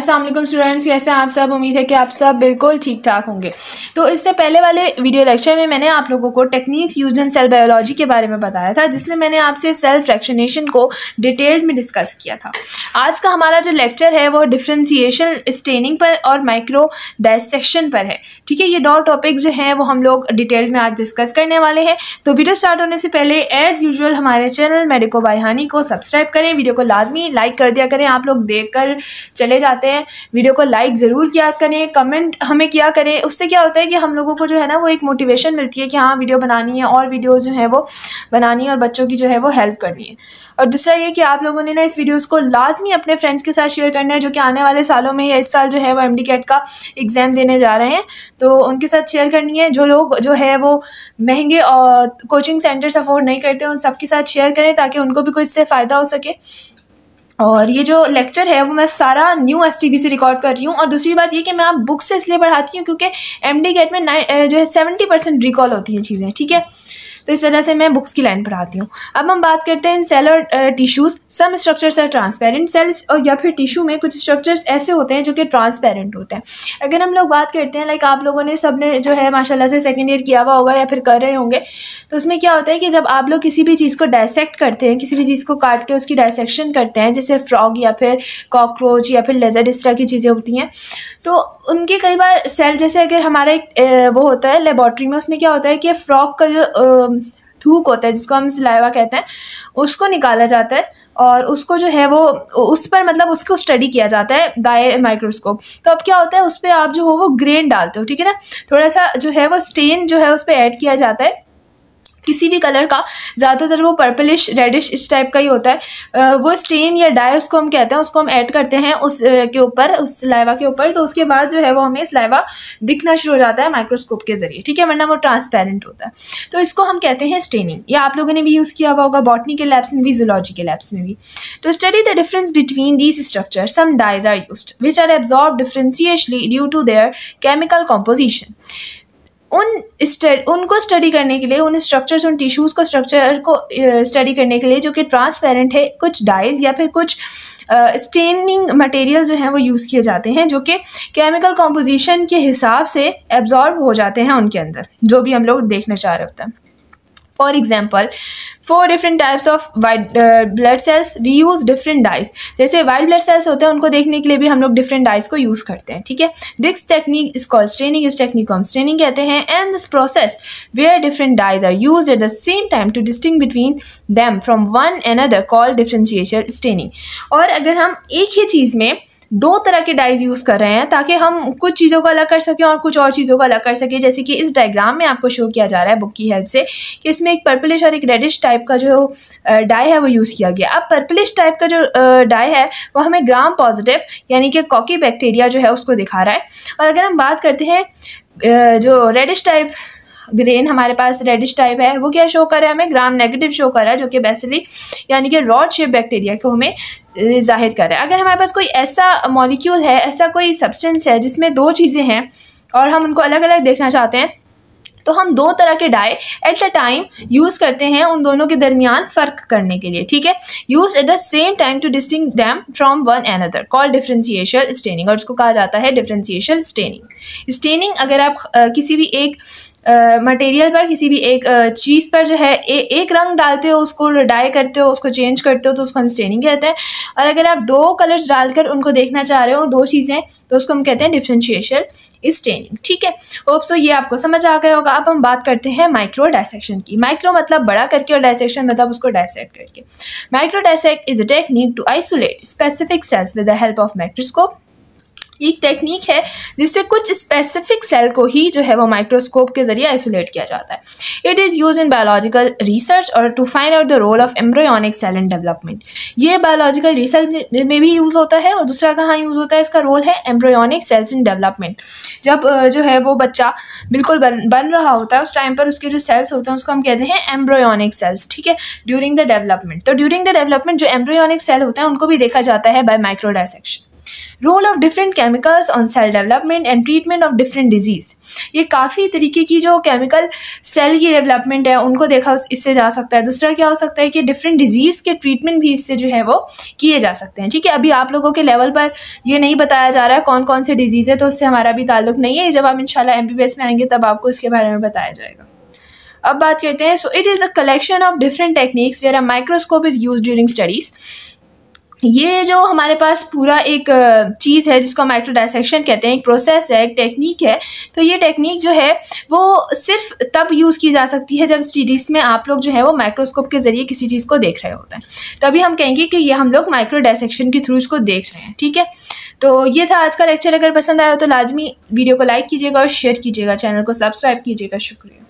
अस्सलाम वालेकुम स्टूडेंट्स, कैसे हैं आप सब। उम्मीद है कि आप सब बिल्कुल ठीक ठाक होंगे। तो इससे पहले वाले वीडियो लेक्चर में मैंने आप लोगों को techniques used in cell biology के बारे में बताया था, जिसमें मैंने आपसे सेल फ्रैक्शनेशन को डिटेल्ड में डिस्कस किया था। आज का हमारा जो लेक्चर है वो डिफ्रेंशिएशन स्टेनिंग पर और माइक्रो डायसेक्शन पर है। ठीक है, ये दो टॉपिक्स जो हैं वो हम लोग डिटेल में आज डिस्कस करने वाले हैं। तो वीडियो स्टार्ट होने से पहले एज यूजुअल हमारे चैनल मेडिको बाय हानी को सब्सक्राइब करें, वीडियो को लाजमी लाइक कर दिया करें। आप लोग देख कर चले जाते हैं, वीडियो को लाइक ज़रूर किया करें, कमेंट हमें किया करें। उससे क्या होता है कि हम लोगों को जो है ना वो एक मोटिवेशन मिलती है कि हाँ वीडियो बनानी है और वीडियो जो है वो बनानी है और बच्चों की जो है वो हेल्प करनी है। और दूसरा ये कि आप लोगों ने ना इस वीडियोस को लाजमी अपने फ्रेंड्स के साथ शेयर करना है जो कि आने वाले सालों में या इस साल जो है वो MD कैट का एग्ज़ाम देने जा रहे हैं, तो उनके साथ शेयर करनी है। जो लोग जो है वो महंगे और कोचिंग सेंटर्स अफोर्ड नहीं करते उन सबके साथ शेयर करें ताकि उनको भी कुछ इससे फ़ायदा हो सके। और ये जो लेक्चर है वो मैं सारा न्यू STB से रिकॉर्ड कर रही हूँ। और दूसरी बात ये कि मैं आप बुक से इसलिए पढ़ाती हूँ क्योंकि MD कैट में जो है 70% रिकॉल होती हैं चीज़ें। ठीक है, तो इस वजह से मैं बुक्स की लाइन पढ़ाती हूँ। अब हम बात करते हैं सेल और tissues. Some structures are transparent. Cells और या फिर टिश्यू में कुछ स्ट्रक्चर्स ऐसे होते हैं जो कि ट्रांसपेरेंट होते हैं। अगर हम लोग बात करते हैं लाइक आप लोगों ने सबने जो है माशाल्लाह से सेकेंड ईयर किया हुआ होगा या फिर कर रहे होंगे, तो उसमें क्या होता है कि जब आप लोग किसी भी चीज़ को डायसेक्ट करते हैं, किसी भी चीज़ को काट के उसकी डायसेक्शन करते हैं, जैसे फ्रॉग या फिर कॉकरोच या फिर लेज़र्ड, इस तरह की चीज़ें होती हैं, तो उनके कई बार सेल जैसे अगर हमारा एक वो होता है लेबॉर्ट्री में, उसमें क्या होता है कि फ्रॉग का जो थूक होता है जिसको हम सलाइवा कहते हैं, उसको निकाला जाता है और उसको जो है वो उस पर मतलब उसको स्टडी किया जाता है बाय माइक्रोस्कोप। तो अब क्या होता है उस पर आप जो हो वो ग्रेन डालते हो, ठीक है ना, थोड़ा सा जो है वो स्टेन जो है उस पर ऐड किया जाता है किसी भी कलर का, ज़्यादातर वो पर्पलिश रेडिश इस टाइप का ही होता है। वो स्टेन या डाई उसको हम कहते हैं, उसको हम ऐड करते हैं उस के ऊपर, उस सलाइवा के ऊपर। तो उसके बाद जो है वो हमें सलाइवा दिखना शुरू हो जाता है माइक्रोस्कोप के जरिए, ठीक है, वरना वो ट्रांसपेरेंट होता है। तो इसको हम कहते हैं स्टेनिंग। या आप लोगों ने भी यूज़ किया हुआ होगा बॉटनी के लैब्स में भी, जूलॉजी के लैब्स में भी। To study the difference between these structure some dyes are used which are absorb differentially due to their chemical composition. उनको स्टडी करने के लिए, उन स्ट्रक्चर्स, उन टिश्यूज़ को, स्ट्रक्चर को स्टडी करने के लिए जो कि ट्रांसपेरेंट है, कुछ डाइज या फिर कुछ स्टेनिंग मटेरियल जो हैं वो यूज़ किए जाते हैं जो कि केमिकल कॉम्पोजिशन के हिसाब से एब्जॉर्ब हो जाते हैं उनके अंदर, जो भी हम लोग देखना चाह रहे होते हैं। For example 4 different types of white blood cells we use different dyes. जैसे वाइट ब्लड सेल्स होते हैं उनको देखने के लिए भी हम लोग डिफरेंट डाइज को यूज़ करते हैं। ठीक है, this technique is called staining. इस टेक्निक को हम स्टेनिंग कहते हैं। And this process where different dyes are use at the same time to distinguish between them from one another called differentiation staining. और अगर हम एक ही चीज़ में 2 तरह के डाइज यूज़ कर रहे हैं ताकि हम कुछ चीज़ों को अलग कर सकें और कुछ और चीज़ों को अलग कर सकें, जैसे कि इस डायग्राम में आपको शो किया जा रहा है बुक की हेल्प से कि इसमें एक पर्पलिश और एक रेडिश टाइप का जो डाई है वो यूज़ किया गया। अब पर्पलिश टाइप का जो डाई है वो हमें ग्राम पॉजिटिव यानी कि कॉकी बैक्टीरिया जो है उसको दिखा रहा है। और अगर हम बात करते हैं जो रेडिश टाइप ग्रेन हमारे पास रेडिश टाइप है, वो क्या शो कर रहा है, हमें ग्राम नेगेटिव शो कर रहा है, जो कि बेसिकली यानी कि रॉड शेप बैक्टीरिया को हमें जाहिर कर रहा है। अगर हमारे पास कोई ऐसा मॉलिक्यूल है, ऐसा कोई सब्सटेंस है जिसमें 2 चीज़ें हैं और हम उनको अलग अलग देखना चाहते हैं, तो हम 2 तरह के dye at a time use करते हैं उन दोनों के दरमियान फ़र्क करने के लिए। ठीक है, use at the same time to distinguish them from one another called differentiation staining. और उसको कहा जाता है डिफरेंशिएशन स्टेनिंग। स्टेनिंग अगर आप किसी भी एक मटेरियल पर, किसी भी एक चीज़ पर जो है एक रंग डालते हो, उसको डाई करते हो, उसको चेंज करते हो, तो उसको हम स्टेनिंग कहते हैं। और अगर आप 2 कलर्स डालकर उनको देखना चाह रहे हो, 2 चीज़ें, तो उसको हम कहते हैं डिफरेंशिएशन स्टेनिंग। ठीक है, होप सो ये आपको समझ आ गया होगा। अब हम बात करते हैं माइक्रो डायसेक्शन की। माइक्रो मतलब बड़ा करके और डायसेक्शन मतलब उसको डायसेक्ट करके। Micro dissect is a technique to isolate specific cells with the help of microscope. एक टेक्निक है जिससे कुछ स्पेसिफिक सेल को ही जो है वो माइक्रोस्कोप के जरिए आइसोलेट किया जाता है। It is use in biological research और to find out the role of embryonic cell in development. ये बायोलॉजिकल रिसर्च में भी यूज़ होता है और दूसरा कहाँ यूज़ होता है, इसका रोल है एम्ब्रियोनिक सेल्स इन डेवलपमेंट। जब जो है वो बच्चा बिल्कुल बन रहा होता है उस टाइम पर उसके जो सेल्स होते हैं उसको हम कहते हैं एम्ब्रियोनिक सेल्स। ठीक है, ड्यूरिंग द डेवलपमेंट। तो ड्यूरिंग द डेवलपमेंट जो एम्ब्रियोनिक सेल होते हैं उनको भी देखा जाता है by micro dissection. Role of different chemicals on cell development and treatment of different disease. ये काफ़ी तरीके की जो केमिकल सेल की डेवलपमेंट है उनको देखा इससे जा सकता है। दूसरा क्या हो सकता है कि डिफरेंट डिजीज़ के ट्रीटमेंट भी इससे जो है वो किए जा सकते हैं। ठीक है, अभी आप लोगों के लेवल पर ये नहीं बताया जा रहा है कौन कौन से डिजीज़ है, तो उससे हमारा भी ताल्लुक नहीं है। जब आप इंशाल्लाह MBBS में आएंगे तब आपको इसके बारे में बताया जाएगा। अब बात करते हैं, so it is a collection of different techniques where a microscope is used during studies. ये जो हमारे पास पूरा एक चीज़ है जिसको माइक्रो डायसेक्शन कहते हैं, एक प्रोसेस है, एक टेक्निक है। तो ये टेक्निक जो है वो सिर्फ तब यूज़ की जा सकती है जब स्टडीज़ में आप लोग जो है वो माइक्रोस्कोप के ज़रिए किसी चीज़ को देख रहे होते हैं, तभी हम कहेंगे कि ये हम लोग माइक्रो डायसेक्शन के थ्रू इसको देख रहे हैं। ठीक है, तो ये था आज का लेक्चर। अगर पसंद आया तो लाजमी वीडियो को लाइक कीजिएगा और शेयर कीजिएगा, चैनल को सब्सक्राइब कीजिएगा। शुक्रिया।